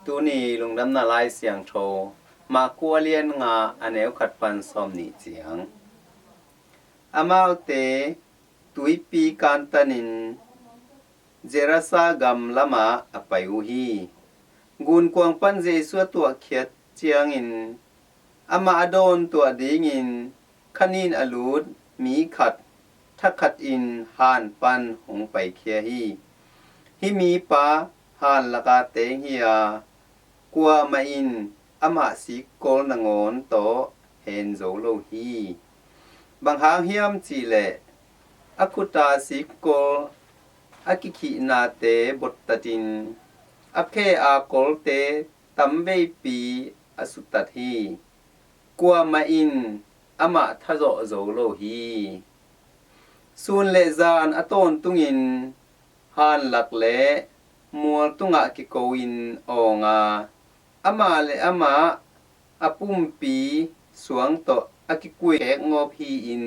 tu ni lungdam na lai siang tho ma kwa lian nga aneu khat pan som ni chiang amau te tui pi kan tanin jerasa gam lama apayu hi gun kwang pan jesu tua khiat chiang in ama adon tua ding in khanin alut mi khat tha khat in han pan hong pai khia hi mi pa han laka te hiya kwa ma in ama si kol na ngon to hen zo lo hi bang hang hiam chi le akuta si kol akiki na te bot tatin aphe a kol te tambe pi asutat hi kwa ma in ama thazo zo lo hi sun le zan aton tungin han lak le mual tunga ki koin onga ama le ama apum pi suang to akikui ek ngop hi in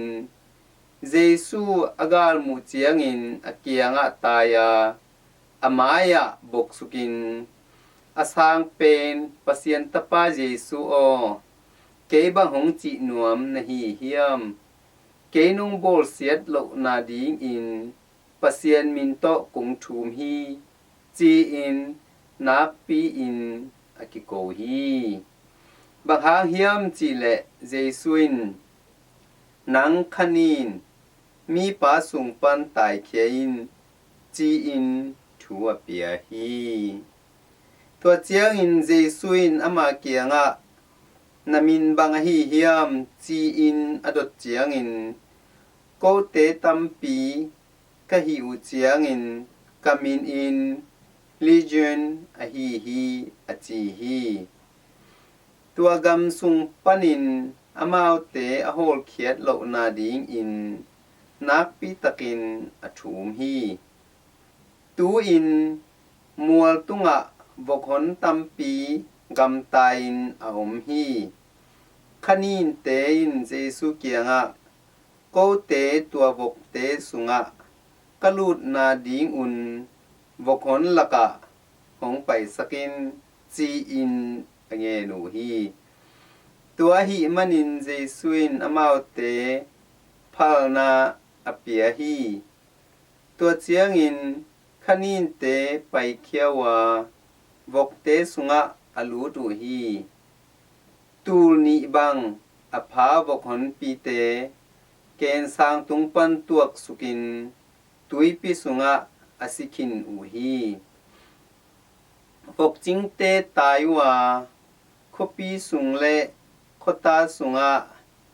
jesu agal mu chiang in akianga taya amaya boksukin asang pen pasien tapa jesu o keba hong chi nuam na hi hiam keinung bol siat lo na ding in pasien min to kung thum hi chi in nak pi in akiko hi bang hang hiam chi le jesuin nang khanin mi pa sung pan tai khein chi in thua pia hi tua chiang in jesuin ama kianga namin bang hi hiam chi in adot chiang in ko te tampi ka hi u chiang in kamin in legion a hi a chi hi tua gam sung panin amau te a hol khiat lo na ding in nak pi takin a thum hi tu in mual tunga vokhon tampi gam tain a om hi khanin te in jesu kianga ko te tua vok te sunga kalut na ding un vokhon laka hong pai sakin chi in ange nu hi tua hi manin jesuin amau te phalna apia hi tua chiang in khanin te pai khiawa vok te sunga alu tu hi tul ni bang apha vokhon pi te ken sang tung pan tuak sukin tui pi sunga asikhin u hi vok ching te taiwa khopi sung le khota sunga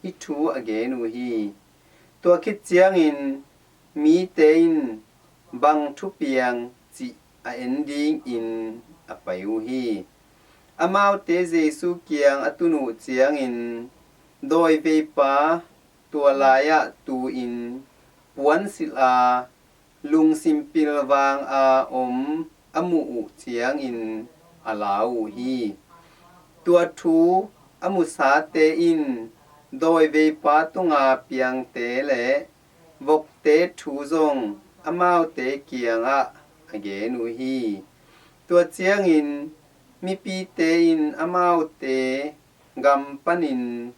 hi thu again u hi to khit chiang in mi te in bang thu piang chi a ending in apayu hi amau te jesu kiang atunu chiang in doi ve pa tua laya tu in puan sila lung simpil wang a om amu u chiang in alau hi tua thu amu sa te in doi ve pa tunga piang te le vok te thu zong amau te kiang a again u hi tua chiang in mi pi te in amau te gam panin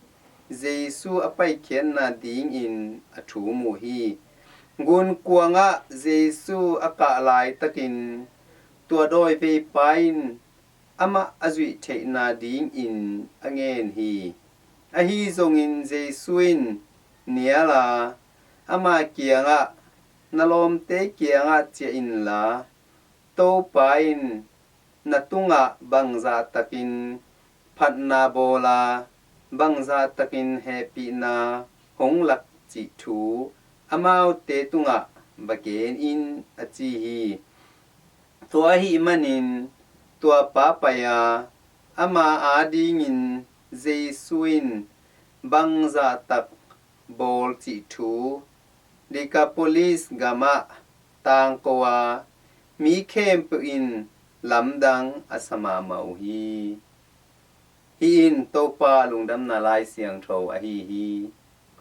jesu apai khian na ding in a thu mu hi gun kuanga jesu aka lai takin tua doi ve pain ama azui the na ding in angen hi a hi zong in jesuin niala ama kianga nalom te kianga che in la to pain natunga bangza takin phatna bola bangza takin happy na honglak chi thu amau te tunga bagen in achi hi tua hi manin tua papaya ama ading in jesuin bangza tak bol chi thu Decapolis gama tangkowa mi kemp in lamdang asama mauhi hi in topa lungdam na lai siang tho a hi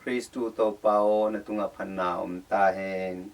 Kristu topa o na tunga phanna ta hen